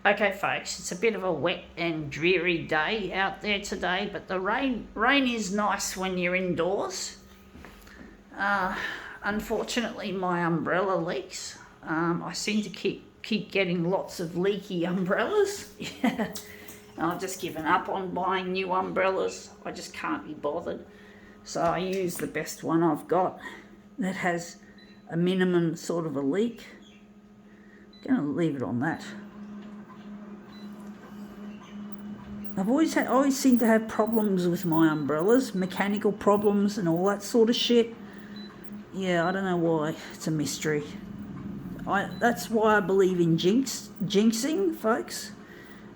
Okay, folks, it's a bit of a wet and dreary day out there today, but the rain is nice when you're indoors. Unfortunately, my umbrella leaks. I seem to keep getting lots of leaky umbrellas. I've just given up on buying new umbrellas. I just can't be bothered. So I use the best one I've got that has a minimum sort of a leak. I'm going to leave it on that. I always seem to have problems with my umbrellas, mechanical problems and all that sort of shit. Yeah, I don't know why. It's a mystery. That's why I believe in jinxing, folks.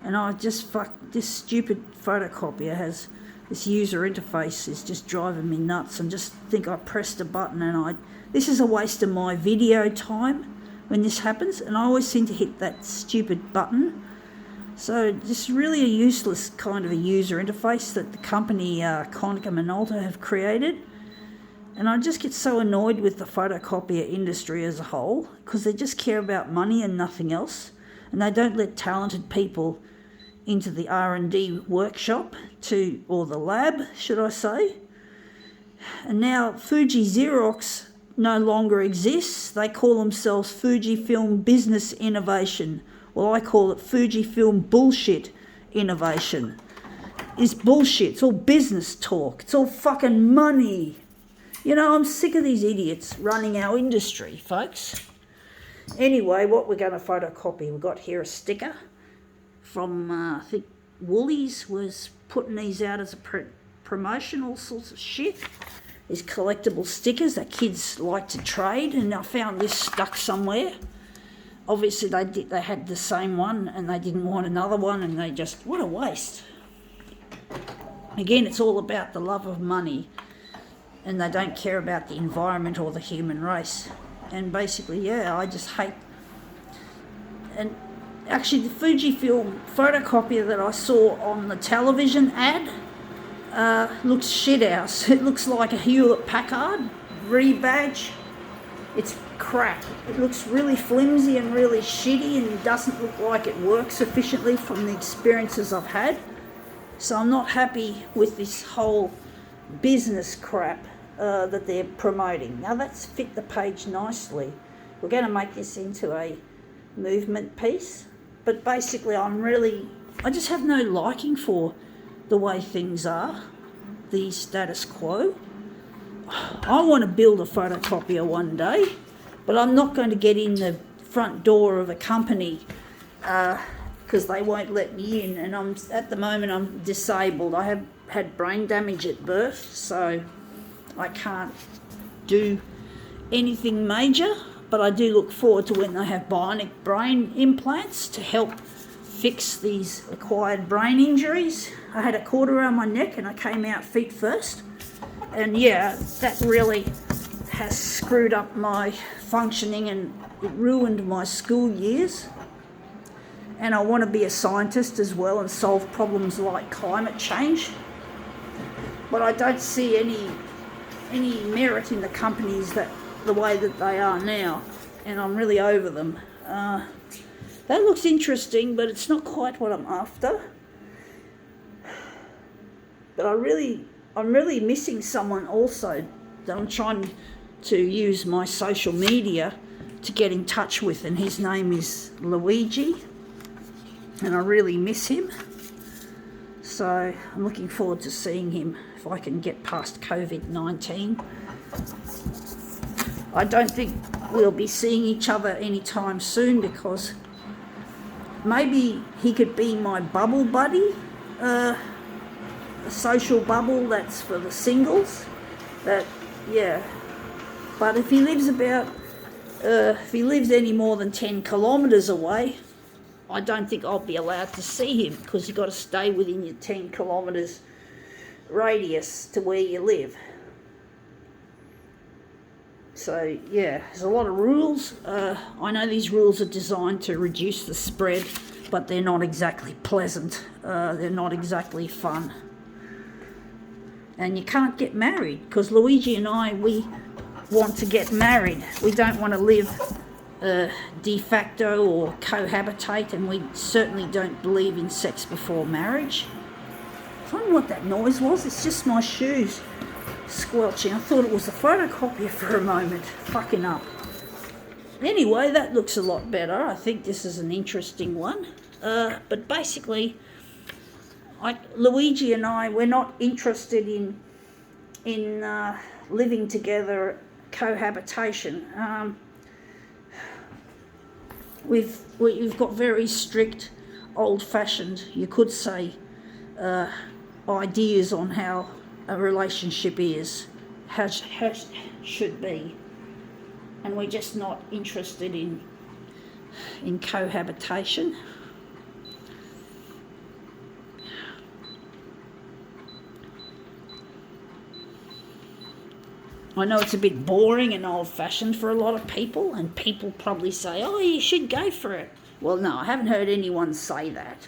And this stupid photocopier has this user interface is just driving me nuts. And just think I pressed a button and this is a waste of my video time when this happens. And I always seem to hit that stupid button. So just really a useless kind of a user interface that the company Konica Minolta have created. And I just get so annoyed with the photocopier industry as a whole because they just care about money and nothing else. And they don't let talented people into the R&D workshop or the lab, should I say. And now Fuji Xerox no longer exists. They call themselves Fujifilm Business Innovation. Well, I call it Fujifilm Bullshit Innovation. It's bullshit. It's all business talk. It's all fucking money. You know, I'm sick of these idiots running our industry, folks. Anyway, what we're going to photocopy, we've got here a sticker from, I think, Woolies was putting these out as a promotional sorts of shit. These collectible stickers that kids like to trade, and I found this stuck somewhere. Obviously, they had the same one and they didn't want another one, and what a waste. Again, it's all about the love of money, and they don't care about the environment or the human race. And basically, I just hate. And actually, the Fujifilm photocopier that I saw on the television ad looks shit house. It looks like a Hewlett Packard rebadge. It's crap. It looks really flimsy and really shitty, and it doesn't look like it works efficiently from the experiences I've had. So I'm not happy with this whole business crap that they're promoting. Now that's fit the page nicely. We're going to make this into a movement piece, but basically I just have no liking for the way things are, the status quo. I want to build a photocopier one day, but I'm not going to get in the front door of a company because they won't let me in. And at the moment I'm disabled. I have had brain damage at birth, so I can't do anything major. But I do look forward to when they have bionic brain implants to help fix these acquired brain injuries. I had a cord around my neck and I came out feet first. And that really has screwed up my functioning and it ruined my school years. And I want to be a scientist as well and solve problems like climate change. But I don't see any merit in the companies the way that they are now. And I'm really over them. That looks interesting, but it's not quite what I'm after. But I'm really missing someone also that I'm trying to use my social media to get in touch with, and his name is Luigi, and I really miss him. So I'm looking forward to seeing him if I can get past COVID-19. I don't think we'll be seeing each other anytime soon because maybe he could be my bubble buddy, a social bubble that's for the singles. But if he lives any more than 10 kilometres away, I don't think I'll be allowed to see him because you've got to stay within your 10 kilometres radius to where you live. So there's a lot of rules. I know these rules are designed to reduce the spread, but they're not exactly pleasant. They're not exactly fun. And you can't get married because Luigi and I, we want to get married. We don't want to live de facto or cohabitate, and we certainly don't believe in sex before marriage. I don't know what that noise was. It's just my shoes squelching. I thought it was a photocopier for a moment. Fucking up. Anyway, that looks a lot better. I think this is an interesting one. But basically, Luigi and I, we're not interested in living together, cohabitation. We've got very strict, old-fashioned, you could say, ideas on how a relationship is, how should be, and we're just not interested in cohabitation. I know it's a bit boring and old-fashioned for a lot of people, and people probably say, oh, you should go for it. Well, no, I haven't heard anyone say that,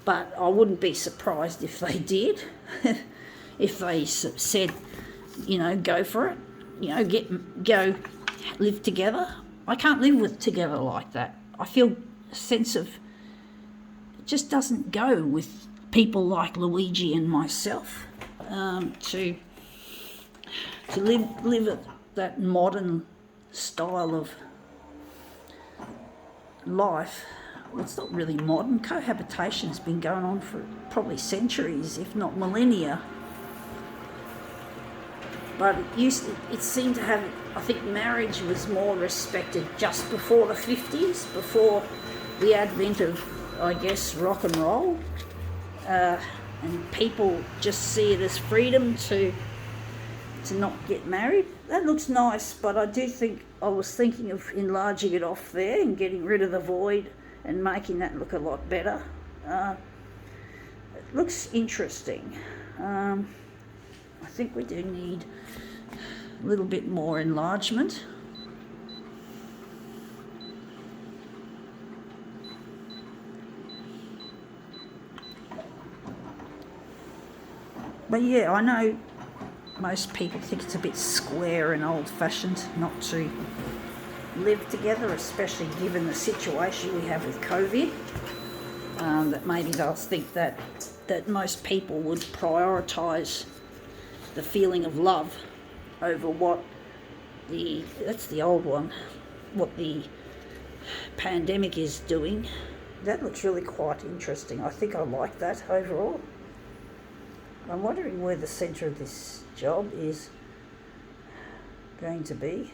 but I wouldn't be surprised if they did. If they said, go for it, go live together. I can't live together like that. I feel a sense of, it just doesn't go with people like Luigi and myself to live that modern style of life. Well, it's not really modern. Cohabitation's been going on for probably centuries, if not millennia. But it seemed to have, I think marriage was more respected just before the 50s, before the advent of, I guess, rock and roll. And people just see it as freedom to not get married. That looks nice, but I was thinking of enlarging it off there and getting rid of the void and making that look a lot better. It looks interesting. I think we do need a little bit more enlargement. But yeah, I know most people think it's a bit square and old-fashioned not to live together, especially given the situation we have with COVID. That maybe they'll think that most people would prioritise the feeling of love over what the pandemic is doing. That looks really quite interesting. I think I like that overall. I'm wondering where the centre of this job is going to be.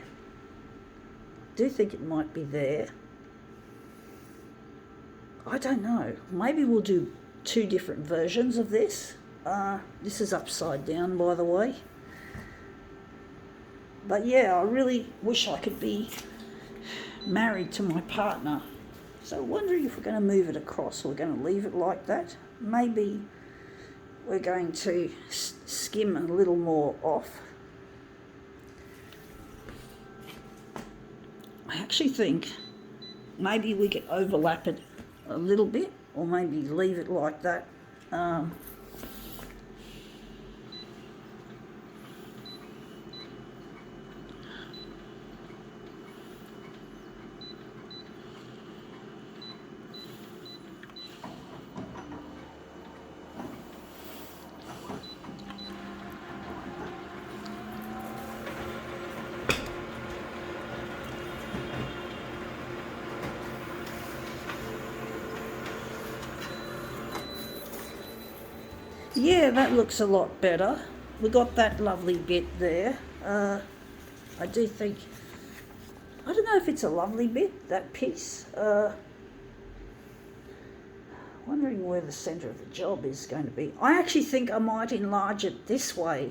I do think it might be there. I don't know. Maybe we'll do 2 different versions of this. This is upside down, by the way. But yeah, I really wish I could be married to my partner. So I'm wondering if we're going to move it across or we're going to leave it like that. Maybe we're going to skim a little more off. I actually think maybe we could overlap it a little bit, or maybe leave it like that. Yeah, that looks a lot better. We got that lovely bit there. I do think, I don't know if it's a lovely bit, that piece. Wondering where the centre of the job is going to be. I actually think I might enlarge it this way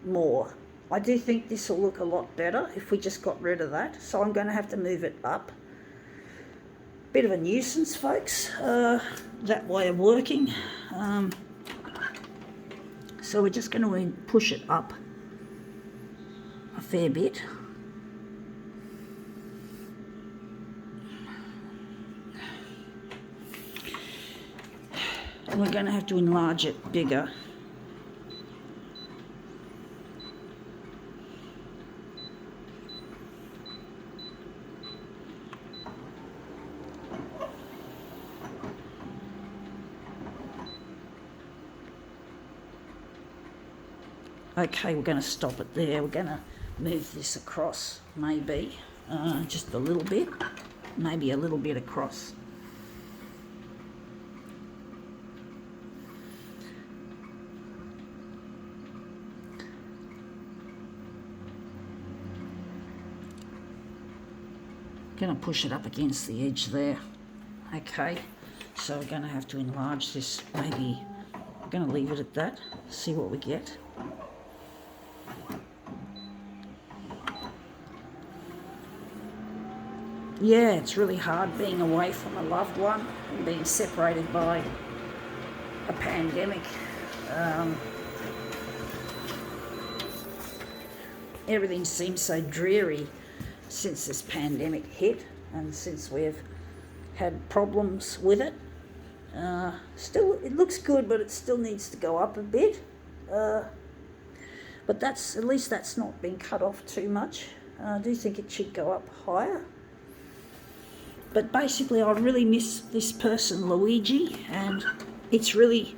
more. I do think this will look a lot better if we just got rid of that. So I'm going to have to move it up. Bit of a nuisance, folks, that way of working. So we're just going to push it up a fair bit. And we're going to have to enlarge it bigger. Okay, we're going to stop it there. We're going to move this across, maybe, just a little bit, maybe a little bit across. Going to push it up against the edge there. Okay, so we're going to have to enlarge this. Maybe we're going to leave it at that, see what we get. Yeah, it's really hard being away from a loved one and being separated by a pandemic. Everything seems so dreary since this pandemic hit and since we've had problems with it. Still, it looks good, but it still needs to go up a bit. But at least that's not been cut off too much. I do think it should go up higher. But basically, I really miss this person, Luigi, and it's really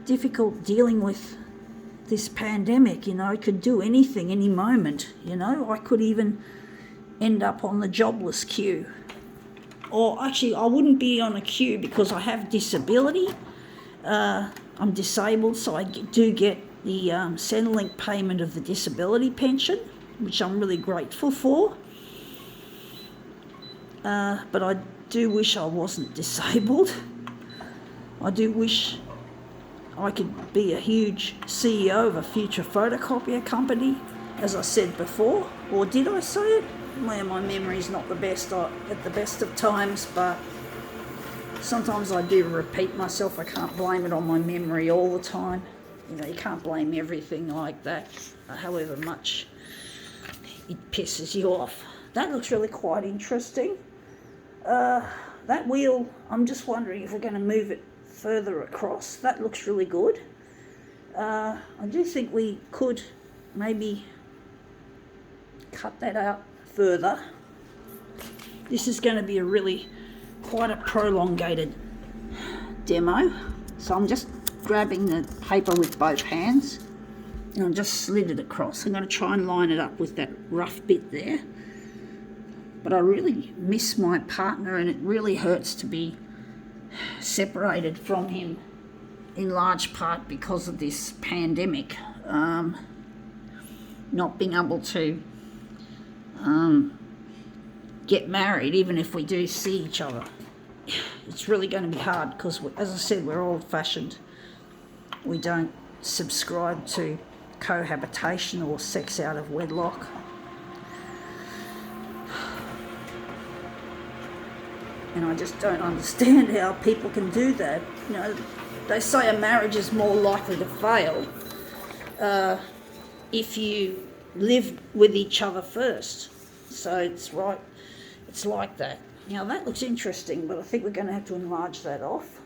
difficult dealing with this pandemic. You know, it could do anything, any moment. You know, I could even end up on the jobless queue. Or actually, I wouldn't be on a queue because I have disability. I'm disabled, so I do get the Centrelink payment of the disability pension, which I'm really grateful for. But I do wish I wasn't disabled. I do wish I could be a huge CEO of a future photocopier company, as I said before. Or did I say it? Well, my memory's not the best at the best of times, but sometimes I do repeat myself. I can't blame it on my memory all the time. You know, you can't blame everything like that, however much it pisses you off. That looks really quite interesting. That wheel, I'm just wondering if we're going to move it further across. That looks really good. I do think we could maybe cut that out further. This is going to be quite a prolongated demo. So I'm just grabbing the paper with both hands and I'll just slid it across. I'm going to try and line it up with that rough bit there. But I really miss my partner and it really hurts to be separated from him in large part because of this pandemic. Not being able to get married, even if we do see each other. It's really going to be hard because, as I said, we're old-fashioned. We don't subscribe to cohabitation or sex out of wedlock. And I just don't understand how people can do that. You know, they say a marriage is more likely to fail if you live with each other first. So it's right, it's like that. Now that looks interesting, but I think we're going to have to enlarge that off.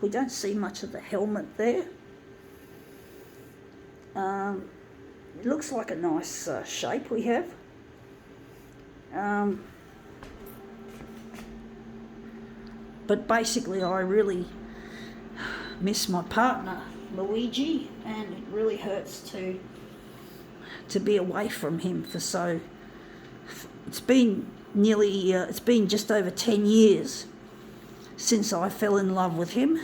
We don't see much of the helmet there. It looks like a nice shape we have. But basically I really miss my partner, Luigi, and it really hurts to be away from him for so... It's been just over 10 years since I fell in love with him,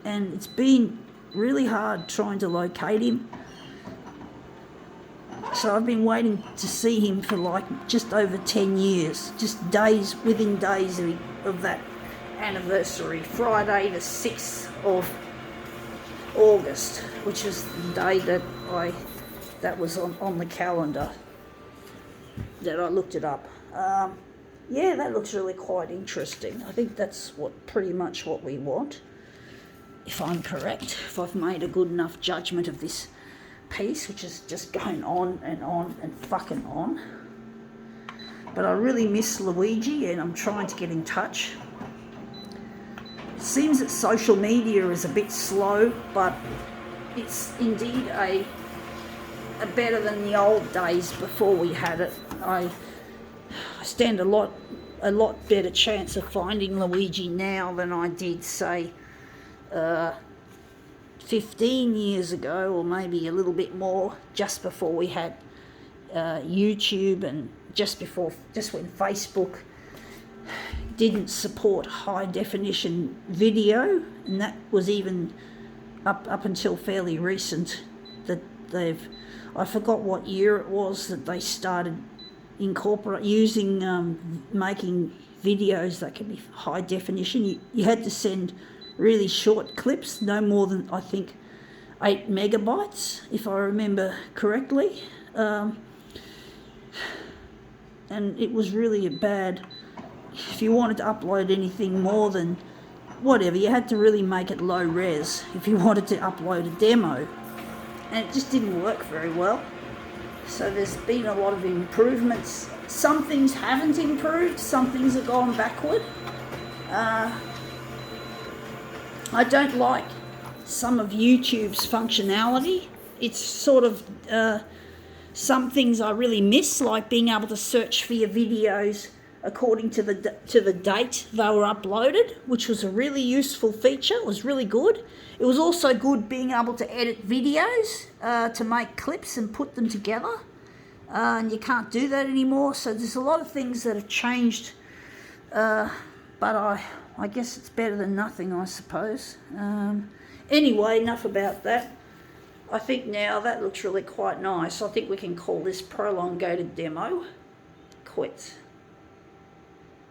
and it's been really hard trying to locate him. So I've been waiting to see him for like just over 10 years, just days within days of that anniversary, Friday the 6th of August, which is the day that was on the calendar that I looked it up. Yeah, that looks really quite interesting. I think that's pretty much what we want, if I'm correct, if I've made a good enough judgment of this piece, which is just going on and fucking on. But I really miss Luigi and I'm trying to get in touch. It seems that social media is a bit slow, but it's indeed a better than the old days before we had it. I stand a lot better chance of finding Luigi now than I did, say, 15 years ago, or maybe a little bit more, just before we had YouTube, and just when Facebook didn't support high definition video, and that was even up until fairly recent, that I forgot what year it was that they started making videos that could be high definition. You had to send really short clips, no more than, I think, 8 megabytes, if I remember correctly. And it was really bad. If you wanted to upload anything more than whatever, you had to really make it low res if you wanted to upload a demo. And it just didn't work very well. So there's been a lot of improvements. Some things haven't improved, some things have gone backward. I don't like some of YouTube's functionality. It's sort of, some things I really miss, like being able to search for your videos according to the date they were uploaded, which was a really useful feature. It was really good. It was also good being able to edit videos to make clips and put them together, and you can't do that anymore. So there's a lot of things that have changed, but I guess it's better than nothing, I suppose. Anyway, enough about that. I think now that looks really quite nice. I think we can call this prolongated demo quits.